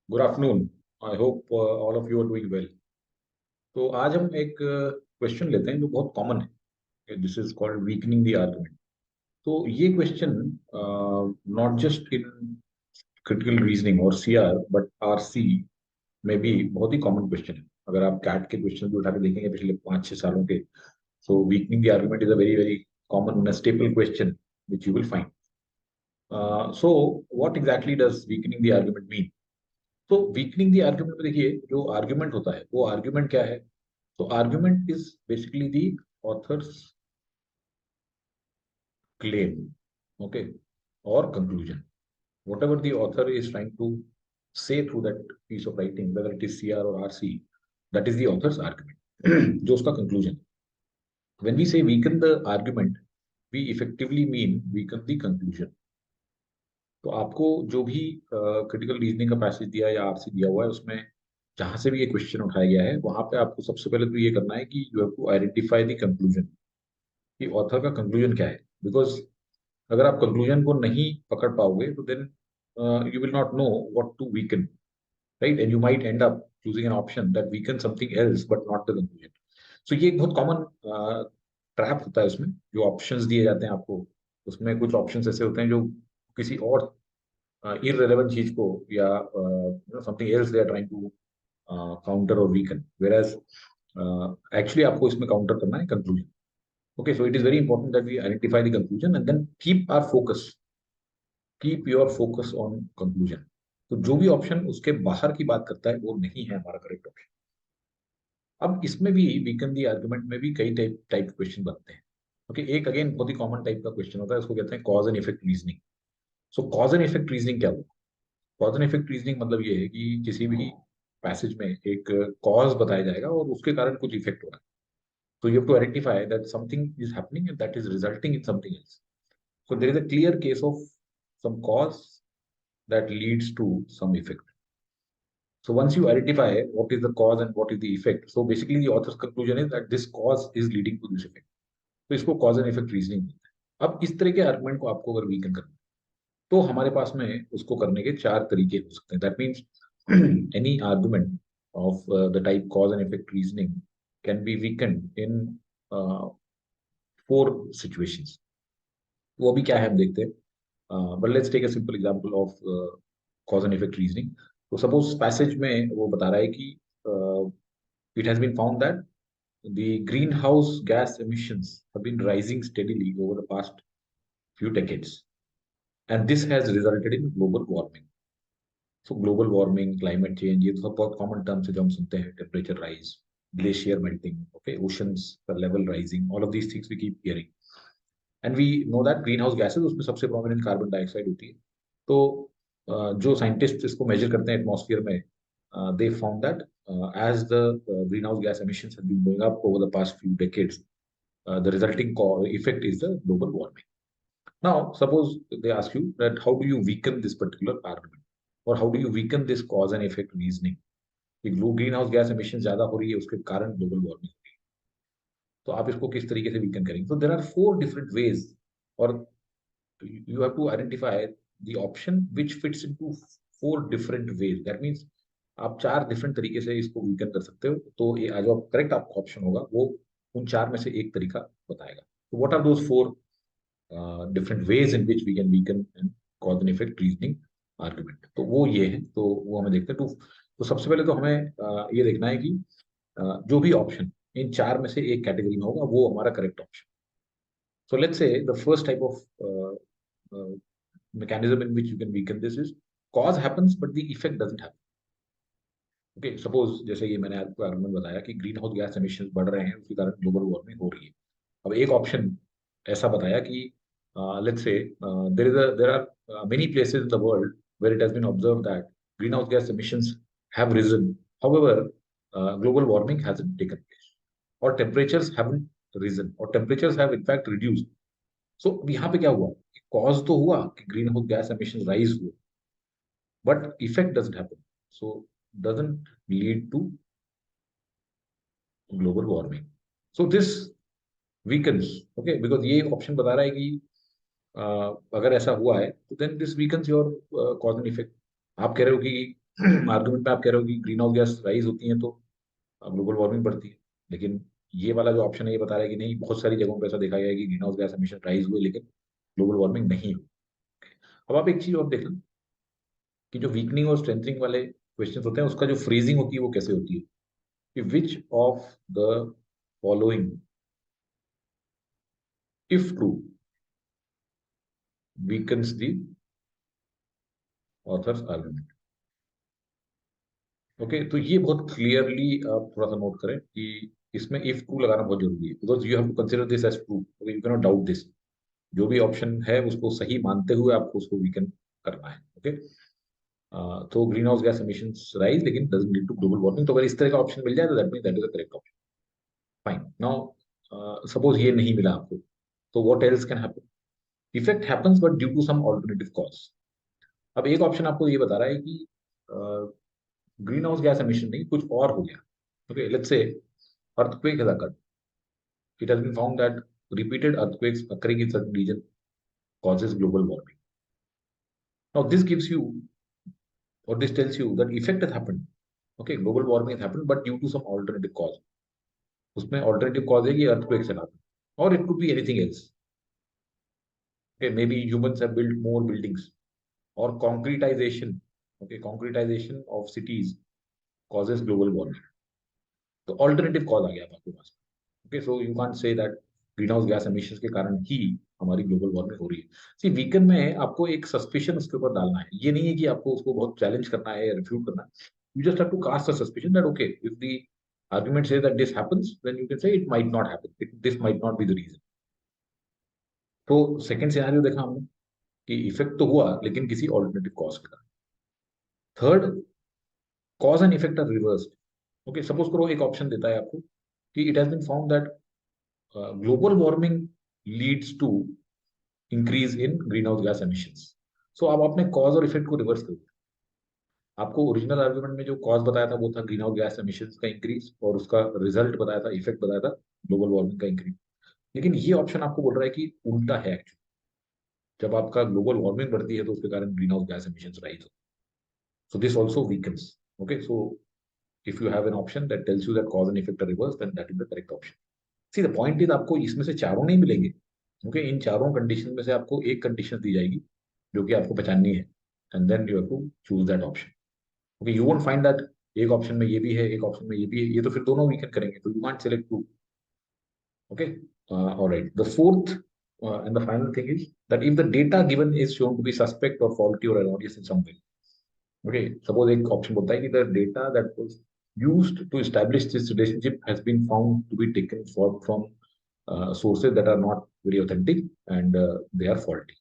Good afternoon. I hope all of you are doing well. तो आज हम एक क्वेश्चन लेते हैं जो बहुत कॉमन है। This is called weakening the argument. तो ये question not just in critical reasoning और सीआर बट आरसी में भी बहुत ही कॉमन क्वेश्चन है। अगर आप कैट के क्वेश्चन भी उठा के देखेंगे पिछले 5-6 सालों के, so weakening the argument is a very very common staple question which you will find. So what exactly does weakening the argument mean? तो वीकनिंग दी आर्ग्यूमेंट में देखिए, जो आर्ग्यूमेंट होता है वो आर्ग्यूमेंट क्या है? तो argument is basically the authors claim, okay, और conclusion. whatever the author is trying to say through that piece of writing, whether it is CR or RC, that is the author's argument. जो उसका conclusion। when we say weaken the argument, we effectively mean weaken the conclusion। तो आपको जो भी critical reasoning का passage दिया या RC दिया हुआ है, उसमें जहां से भी ये क्वेश्चन उठाया गया है, वहां पे आपको सबसे पहले तो ये करना है कि you have to identify the conclusion, कि ऑथर का कंक्लूजन क्या है। बिकॉज अगर आप कंक्लूजन को नहीं पकड़ पाओगे तो then you will not know what to weaken, right? And you might end up choosing an option that weaken something else but not the conclusion. So ये एक बहुत कॉमन ट्रैप होता है उसमें, जो ऑप्शंस दिए जाते हैं आपको। उसमें कुछ ऑप्शंस ऐसे होते हैं जो किसी और irrelevant चीज को या something else they are trying to counter or weaken, whereas actually आपको इसमें काउंटर करना है conclusion. Okay, so it is very important that we identify the conclusion and then keep your focus on conclusion. तो जो भी option उसके बाहर की बात करता है वो नहीं है हमारा करेक्ट ऑप्शन। अब इसमें भी वीकन दी आर्गुमेंट में भी कई टाइप टाइप क्वेश्चन बनते हैं। ओके, एक अगेन बहुत ही कॉमन टाइप का क्वेश्चन होता है, उसको कहते हैं cause and effect reasoning. Show cause and effect reasoning क्या होता है? कॉज एंड इफेक्ट रीजनिंग मतलब ये है कि किसी भी पैसेज में एक कॉज बताया जाएगा और उसके कारण कुछ इफेक्ट हो रहा है। So you have to identify that something is happening and that is resulting in something else. So there is a clear case of some cause that leads to some effect. So once you identify what is the cause and what is the effect, so basically the author's conclusion is that this cause is leading to this effect. तो इसको cause and effect reasoning बोलते हैं। अब इस तरह के argument को आपको अगर वीकन करना है, तो हमारे पास में उसको करने के चार तरीके हो सकते हैं। That means any argument of the type cause and effect reasoning can be weakened in 4 situations. वो अभी क्या है हम देखते हैं। But let's take a simple example of cause and effect reasoning. तो सपोज पैसेज में वो बता रहा है कि it has been found that the greenhouse gas emissions have been rising steadily over the past few decades, and this has resulted in global warming. So global warming, climate change, ये तो सब बहुत कॉमन टर्म्स है जो हम सुनते हैं। Temperature rise, glacier melting, okay, oceans का level rising, all of these things we keep hearing. And we know that greenhouse gases, उसमें सबसे प्रोमिनेंट कार्बन डाइऑक्साइड होती है। तो जो साइंटिस्ट इसको मेजर करते हैं एटमॉस्फेयर में, they found that as the greenhouse gas emissions have been going up over the past few decades, the resulting effect is the global warming. Now, suppose they ask you that how do you weaken this particular argument, or how do you weaken this cause and effect reasoning? कि greenhouse gas emission ज्यादा हो रही है, उसके कारण global warming हो रही है, तो आप इसको किस तरीके से वीकन करेंगे? तो देर आर 4 डिफरेंट वेज, और you have to identify the option which fits into 4 different ways. That means आप 4 डिफरेंट तरीके से इसको वीकन कर सकते हो। तो ये जो करेक्ट आपका ऑप्शन होगा वो उन 4 में से एक तरीका बताएगा। तो what are those 4 different ways in which we can weaken and cause and effect reasoning argument? तो वो ये है, तो वो हमें देखते हैं। तो सबसे पहले तो हमें ये देखना है कि जो भी ऑप्शन इन 4 में से एक कैटेगरी में होगा वो हमारा correct option. So let's say the first type of mechanism in which you can weaken this is cause happens but the effect doesn't happen. Okay, suppose जैसे ये मैंने आपको आर्गुमेंट बताया कि ग्रीन हाउस गैस एमिशन बढ़ रहे हैं, उसके कारण ग्लोबल वार्मिंग हो रही है। अब एक ऑप्शन ऐसा बताया कि let's say there are many places in the world where it has been observed that greenhouse gas emissions have risen, however global warming hasn't taken place, or temperatures haven't risen, or temperatures have in fact reduced. So यहाँ पे क्या हुआ? Cause तो हुआ कि greenhouse gas emission rise हुए, but effect doesn't happen, so doesn't lead to global warming. So this weakens, okay, because ये option बता रहा है कि अगर ऐसा हुआ है तो then this weakens your cause and effect. आप कह रहे हो कि आर्गुमेंट में आप कह रहे हो कि ग्रीन हाउस गैस राइज होती है तो ग्लोबल वार्मिंग बढ़ती है, लेकिन ये वाला जो ऑप्शन है ये बता रहा है कि नहीं, बहुत सारी जगहों पर ऐसा देखा गया है कि greenhouse gas emission rise हुए लेकिन ग्लोबल वार्मिंग नहीं हुई। अब आप एक चीज और देख लें कि जो वीकनिंग और स्ट्रेंथनिंग वाले क्वेश्चन होते हैं उसका जो फ्रीजिंग होती है वो कैसे होती है, कि which of the following if true weakens the author's argument. Okay, तो ये बहुत क्लियरली आप थोड़ा सा नोट करें कि इसमें इफ ट्रू लगाना बहुत जरूरी है, because you have to consider this as true, okay, you can not doubt this. जो भी ऑप्शन है उसको सही मानते हुए आपको उसको वीकन करना है। ओके, तो greenhouse gas emissions rise लेकिन doesn't lead to global warming, तो अगर इस तरह का ऑप्शन मिल जाए तो that means that is the correct option. Fine, now suppose ये नहीं मिला आपको, तो what else can happen? Effect happens but due to some alternative cause. अब एक ऑप्शन आपको ये बता रहा है कि ग्रीन हाउस गैस एमिशन नहीं, कुछ और हो गया। Okay, let's say earthquake has occurred. It has been found that repeated earthquakes occurring in certain region causes global warming. Now, this gives you, or this tells you that effect has happened. Okay, global warming has happened, but due to some alternative cause. उसमें alternative cause है कि earthquakes have happened, or it could be anything else. Okay, maybe humans have built more buildings, or concretization. Okay, concretization of cities causes global warming. तो alternative cause आ गया अब आपके पास। Okay, so you can't say that greenhouse gas emissions के कारण ही हमारी global warming हो रही है। सी, वीकन में आपको एक सस्पिशन उसके ऊपर डालना है, ये नहीं है कि आपको उसको बहुत चैलेंज करना है या रिफ्यूट करना है। You just have to cast a suspicion that okay, if the argument say that this happens then you can say it might not happen, this might not be the reason. तो second scenario देखा हमने कि effect तो हुआ लेकिन किसी alternative cause के कारण। Third, cause and effect are reversed. Okay, suppose करो एक ऑप्शन देता है आपको कि it has been found that global warming leads to increase in greenhouse gas emissions. So अब आपने कॉज और इफेक्ट को रिवर्स कर दिया। आपको ओरिजिनल आर्गुमेंट में जो कॉज बताया था वो था ग्रीन हाउस गैस एमिशंस का इंक्रीज, और उसका रिजल्ट बताया था, इफेक्ट बताया था ग्लोबल वार्मिंग का इंक्रीज। लेकिन ये ऑप्शन आपको बोल रहा है कि उल्टा है एक्चुअली, जब आपका ग्लोबल वार्मिंग बढ़ती है तो उसके कारण greenhouse gas emissions rise हो। So this also weakens. Okay, so if you have an option that tells you that cause and effect are reversed, then that is the correct option. See, the point is आपको इसमें से चारों नहीं मिलेंगे, क्योंकि इन चारों condition में से आपको एक कंडीशन दी जाएगी जो कि आपको पहचाननी है, and then you have to choose that option. Okay, you won't find that एक ऑप्शन में ये भी है एक ऑप्शन में ये भी है, ये तो फिर दोनों वीकन करेंगे, तो you can't select two. Okay, alright, the fourth and the final thing is that if the data given is shown to be suspect or faulty or erroneous in some way. Okay, suppose एक option बोलता है कि the data that was used to establish this relationship has been found to be taken from sources that are not very authentic and they are faulty.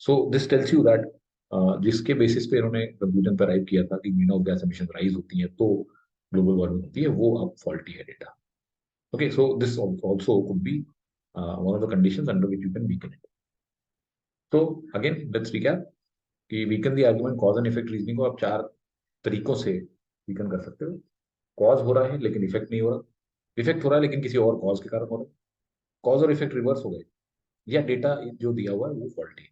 So this tells you that जिसके basis पे इन्होंने conclusion पर arrive किया था कि greenhouse gas emission rise होती है तो ग्लोबल वार्मिंग होती है, वो अब फॉल्टी है data. Okay, so this also could be one of the conditions under which you can weaken it. तो अगेन लेट्स रिकैप कि weaken the argument cause and effect reasoning को आप चार तरीकों से वीकन कर सकते हो। कॉज हो रहा है लेकिन इफेक्ट नहीं हो रहा, इफेक्ट हो रहा है लेकिन किसी और कॉज के कारण हो रहा है, कॉज और इफेक्ट रिवर्स हो गए, या डेटा जो दिया हुआ है वो फॉल्टी है।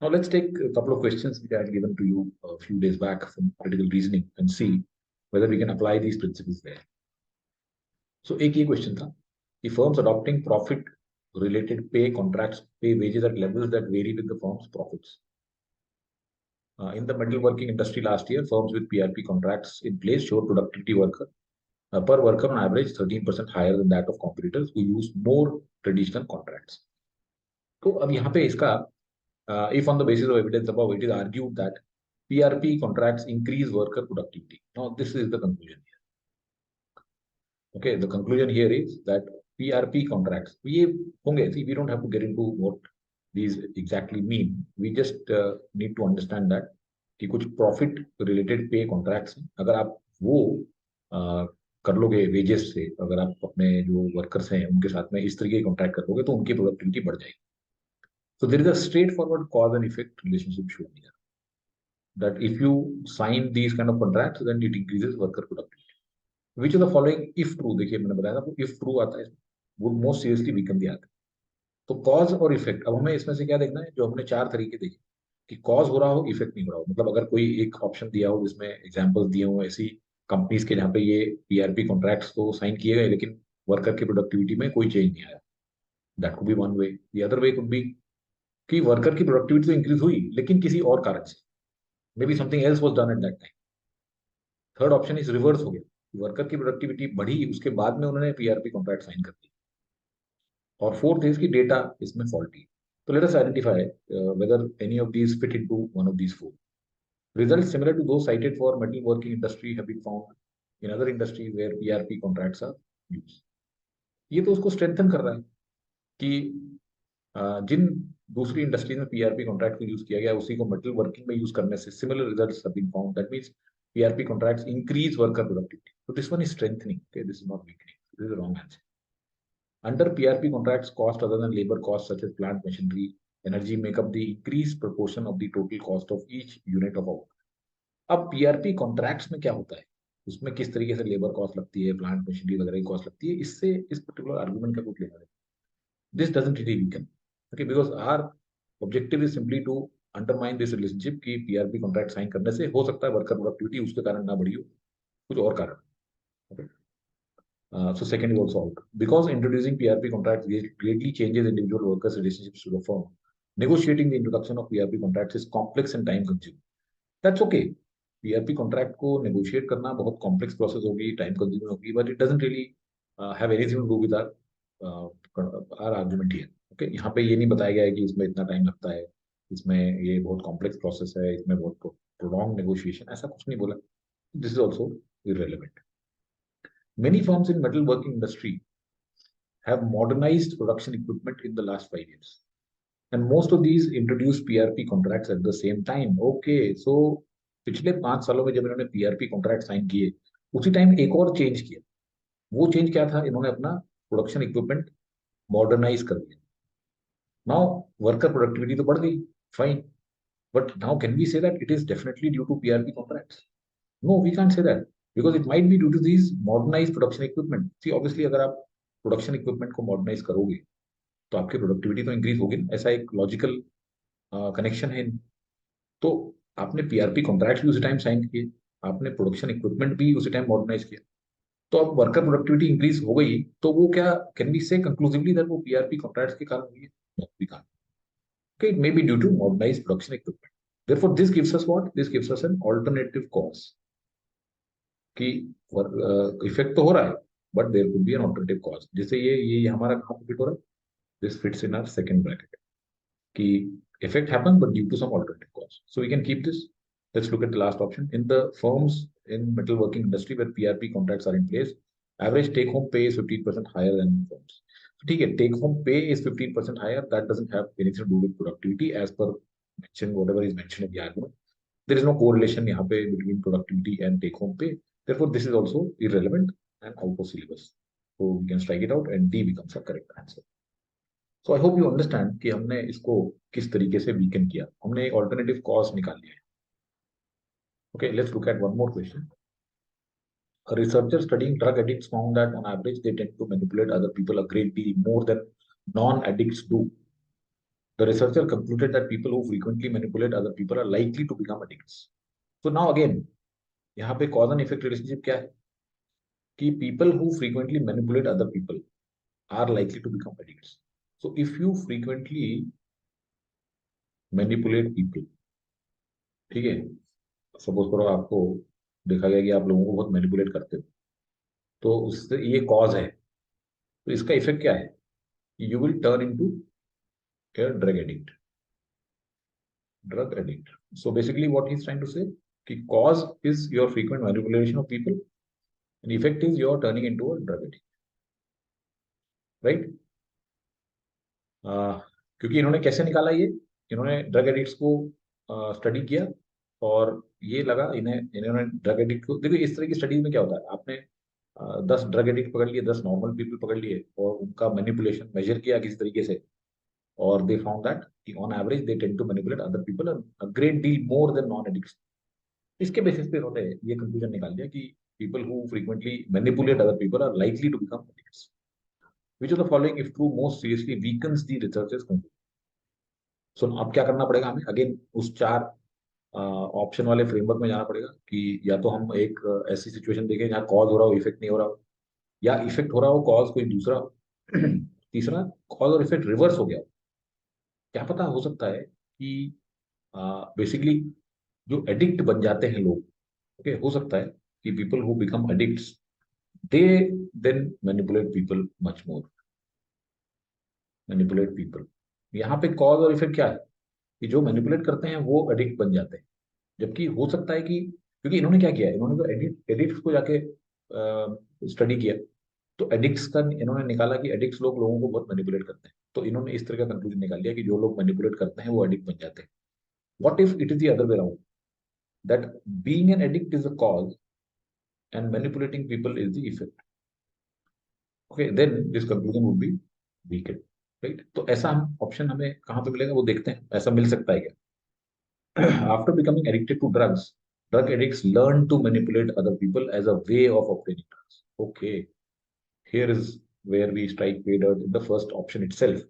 Now let's take a couple of questions which I had given to you a few days back from critical reasoning and see whether we can apply these principles there. So एक ये question था कि firms adopting profit related pay contracts pay wages at levels that vary with the firm's profits. In the metalworking industry last year, firms with PRP contracts in place showed productivity per worker on average 13% higher than that of competitors who use more traditional contracts. तो अब यहाँ पे इसका if on the basis of evidence above it is argued that PRP contracts increase worker productivity. Now this is the conclusion here. Okay, the conclusion here is that PRP contracts, ये होंगे, see, we don't have to get into what these exactly mean. We just need to understand that कि कुछ profit related pay contracts हैं, अगर आप वो कर लोगे wages से, अगर आप अपने जो workers हैं उनके साथ में इस तरीके के contract कर लोगे तो उनकी productivity बढ़ जाएगी। So there is a straightforward cause and effect relationship shown here. That if you sign these kind of contracts, then it increases worker productivity. Which of the following, if true, देखिए मैंने बताया था if true आता है, would most seriously weaken the argument. तो cause और effect, अब हमें इसमें से क्या देखना है, जो हमने चार तरीके देखे, कि कॉज हो रहा हो, इफेक्ट नहीं हो रहा हो। मतलब अगर कोई एक ऑप्शन दिया हो जिसमें एग्जांपल्स दिए हो ऐसी कंपनीज के जहाँ पे ये पीआरपी कॉन्ट्रैक्ट्स तो साइन किए गए लेकिन वर्कर की प्रोडक्टिविटी में कोई चेंज नहीं आया, that could be one way. The other way could be कि वर्कर की प्रोडक्टिविटी तो इंक्रीज हुई लेकिन किसी और कारण से, may be something else was done at that time. Third option is reverse हो गया, वर्कर की प्रोडक्टिविटी बढ़ी उसके बाद में उन्होंने पीआरपी कॉन्ट्रैक्ट साइन कर दी। और फोर्थ इज की डेटा इसमें फॉल्टी। तो let us identify whether any of these fit into one of these four. Results similar to those cited for metalworking industry have been found in other industries where PRP contracts are used. ये तो उसको strengthen कर रहा है कि जिन दूसरी industries में PRP contract को यूज किया गया उसी को मेटल वर्किंग में यूज करने से similar results have been found. That means PRP contracts increase worker productivity. तो this one is strengthening, okay, this is not weakening, this is wrong answer. Under PRP contracts, cost other than labor costs such as plant machinery, energy make up the increased proportion of the total cost of each unit of output. अब PRP contracts में क्या होता है, उसमें किस तरीके से labour cost लगती है, प्लांट मशीनरी वगैरह की कॉस्ट लगती है, इससे इस पर्टिकुलर आर्गुमेंट का कुछ लेना नहीं। This doesn't really weaken, okay, because our objective is simply to undermine this relationship कि पीआरपी कॉन्ट्रैक्ट साइन करने से हो सकता है वर्कर प्रोडक्टिविटी उसके कारण ना बढ़ी हो, कुछ और कारण, okay? So second is also out because introducing PRP contracts greatly changes individual workers' relationships to the firm. Negotiating the introduction of PRP contracts is complex and time consuming. That's okay. PRP contract को negotiate करना बहुत complex process होगी, time consuming होगी, but it doesn't really have anything to do with our argument here. Okay, यहाँ पे ये नहीं बताया गया है कि इसमें इतना टाइम लगता है, इसमें ये बहुत कॉम्प्लेक्स प्रोसेस है, इसमें बहुत prolonged negotiation, ऐसा कुछ नहीं बोला। This is also irrelevant. Many firms in metalworking industry have modernized production equipment in the last 5 years. And most of these introduced PRP contracts at the same time. Okay, so पिछले 5 सालों में जब इन्होंने PRP contract sign किए उसी time एक और change किया। वो चेंज क्या था, इन्होंने अपना प्रोडक्शन इक्विपमेंट मॉडर्नाइज कर दिया। नाउ वर्कर प्रोडक्टिविटी तो बढ़ गई, fine, but now can we say that it is definitely due to PRP contracts? No, we can't say that because it might be due to these modernize production equipment. See obviously अगर आप production equipment को modernise करोगे तो आपकी productivity तो increase होगी ना, ऐसा एक लॉजिकल कनेक्शन है। तो आपने पीआरपी कॉन्ट्रैक्ट भी उसी टाइम साइन किए, आपने प्रोडक्शन इक्विपमेंट भी उसी टाइम मॉडर्नाइज किया, तो अब वर्कर प्रोडक्टिविटी इंक्रीज हो गई, तो वो क्या can be say conclusively that वो पीआरपी कॉन्ट्रैक्ट्स के कारण हुई है? No, we can't. Okay, it may be due to modernize production equipment. therefore this gives us what, this gives us an alternative cause कि इफेक्ट तो हो रहा है but there could be an alternative cause. जैसे ये हमारा कहाँ fit हो रहा है, this fits in our second bracket कि effect happens but due to some alternative cause. So we can keep this. Let's look at the last option. In the firms in metalworking industry where PRP contracts are in place, average take home pay is 15% higher than firms. So ठीक है, take home pay is 15% higher. That doesn't have anything to do with productivity as per mentioned, whatever is mentioned in the argument. There is no correlation यहाँ पे between productivity and take home pay. Therefore, this is also irrelevant and out of syllabus. So we can strike it out and D becomes a correct answer. So I hope you understand कि हमने इसको किस तरीके से weaken किया, हमने एक alternative cause निकाल लिया है। Okay, let's look at one more question. A researcher studying drug addicts found that on average they tend to manipulate other people a great deal more than non-addicts do. The researcher concluded that people who frequently manipulate other people are likely to become addicts. So now again, यहाँ पे cause and effect relationship क्या है कि people who frequently manipulate other people are likely to become addicts. So if you frequently manipulate people, ठीक है, suppose करो आपको देखा गया कि आप लोगों को बहुत मैनिपुलेट करते हो, तो उससे ये कॉज है, तो इसका इफेक्ट क्या है, you will turn into a drug addict. So basically what he is trying to say कि cause is your frequent manipulation of people and effect is your turning into a drug addict, right? क्योंकि इन्होंने कैसे निकाला ये, इन्होंने drug addicts को study किया और ये लगा इन्होंने ड्रग एडिक्ट को, देखो इस तरह की स्टडीज में क्या होता है, आपने 10 ड्रग एडिक्ट पकड़ लिए, 10 नॉर्मल पीपल पकड़ लिए और उनका मैनिपुलेशन मेजर किया किसी तरीके से, और they found that on average they tend to manipulate other people a great deal more than non addicts. इसके बेसिस पे उन्होंने ये कंक्लूजन निकाल दिया कि people who frequently manipulate other people are likely to become addicts. Which of the following, if true, most seriously weakens the researcher's conclusion? सो अब क्या करना पड़ेगा हमें, अगेन उस 4 ऑप्शन वाले फ्रेमवर्क में जाना पड़ेगा कि या तो हम एक ऐसी सिचुएशन देखें जहाँ कॉज हो रहा हो, इफेक्ट नहीं हो रहा हो, या इफेक्ट हो रहा हो, कॉज कोई दूसरा हो। तीसरा, कॉज और इफेक्ट रिवर्स हो गया हो। क्या पता, हो सकता है कि बेसिकली जो एडिक्ट बन जाते हैं लोग, ओके, हो सकता है कि people who become addicts, they then manipulate people much more, manipulate people. यहाँ पे कॉज और इफेक्ट क्या है, कि जो मैनिपुलेट करते हैं वो एडिक्ट बन जाते हैं। जबकि हो सकता है कि, क्योंकि इन्होंने क्या किया, इन्होंने तो एडिक्ट्स को जाके स्टडी किया, तो एडिक्ट्स का इन्होंने निकाला कि एडिक्ट्स लोगों को बहुत मैनिपुलेट करते हैं। तो इन्होंने इस तरह का कंक्लूजन निकाल लिया कि जो लोग मैनिपुलेट करते हैं वो एडिक्ट बन जाते हैं। What if it is the other way around, that being an addict is a cause and manipulating people is the effect? Okay, then this conclusion would be weakened, right? तो ऐसा हम option हमें कहाँ पे मिलेगा वो देखते हैं, ऐसा मिल सकता है क्या? After becoming addicted to drugs, drug addicts learn to manipulate other people as a way of obtaining drugs. Okay, here is where we strike pay dirt in the first option itself.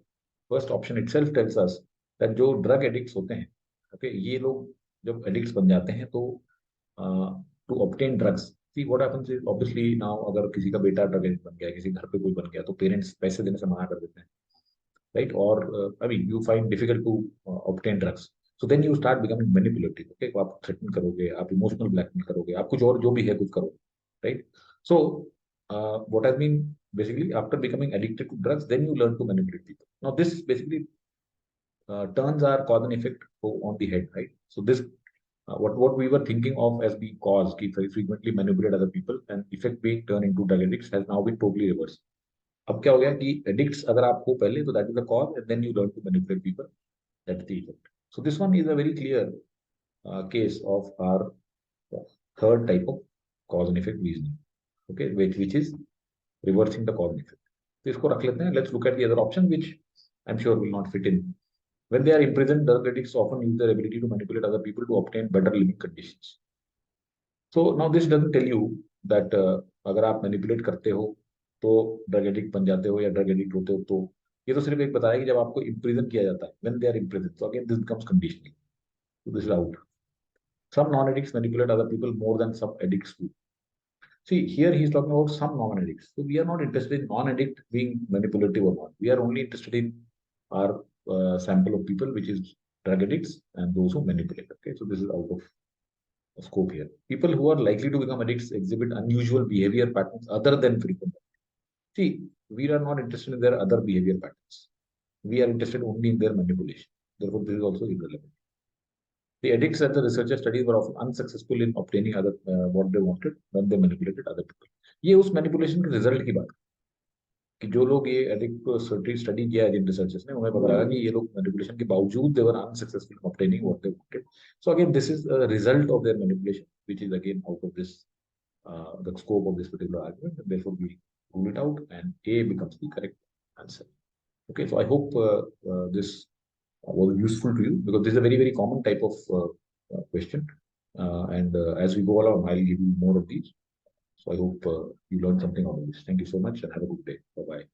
First option itself tells us that जो drug addicts होते हैं, okay, ये लोग जब addicts बन जाते हैं तो to obtain drugs, see what happens is obviously now अगर किसी का बेटा drug addict बन गया, किसी घर पे कोई बन गया, तो पेरेंट्स पैसे देने से मना कर देते हैं, right? Or I mean, you find difficult to obtain drugs. So then you start becoming manipulative. Okay, तो आप threaten करोगे, आप emotional blackmail करोगे, आप कुछ और जो भी है कुछ करोगे, right? So what I mean basically, after becoming addicted to drugs, then you learn to manipulate people. Now this basically turns our cause and effect on the head, right? So this what we were thinking of as being cause, ki very frequently manipulate other people, and effect being turned into drug addicts, has now been totally reversed. अब क्या हो गया कि addicts अगर आप हो पहले, तो that is the cause, and then you learn to manipulate people, that is the effect. So this one is a very clear case of our third type of cause and effect reasoning, okay, which is reversing the cause and effect. तो इसको रख लेते हैं. Let's look at the other option, which I'm sure will not fit in. When they are imprisoned, drug addicts often use their ability to manipulate other people to obtain better living conditions. So now this doesn't tell you that अगर आप manipulate करते हो तो drug addict बन जाते हो या drug addict होते हो. तो ये तो सिर्फ एक बताया कि जब आपको इम्प्रिजन किया जाता है, व्हेन दे आर इम्प्रिजन, तो again this becomes conditioning. So this is out. Some non-addicts manipulate other people more than some addicts do. See, here he is talking about some non-addicts. So we are not interested in non-addict being manipulative or not. We are only interested in our sample of people, which is drug addicts and those who manipulate. Okay, so this is out of scope here. People who are likely to become addicts exhibit unusual behavior patterns other than frequent. See, we are not interested in their other behavior patterns. We are interested only in their manipulation. Therefore, this is also irrelevant. The addicts that the researcher studies were often unsuccessful in obtaining other what they wanted when they manipulated other people. ये उस manipulation के result की बात है कि जो लोग ये एडिक्ट को स्टडी किया है जिन रिसर्चर्स ने, उन्हें पता लगा कि ये लोग मैनिपुलेशन के बावजूद they were unsuccessful in obtaining what they wanted. So again this is a result of their manipulation which is again out of this the scope of this particular argument, and therefore we rule it out, and A becomes the correct answer. Okay, so I hope this was useful to you, because this is a very, very common type of question. And as we go along, I'll give you more of these. So I hope you learned something out of this. Thank you so much and have a good day. Bye bye.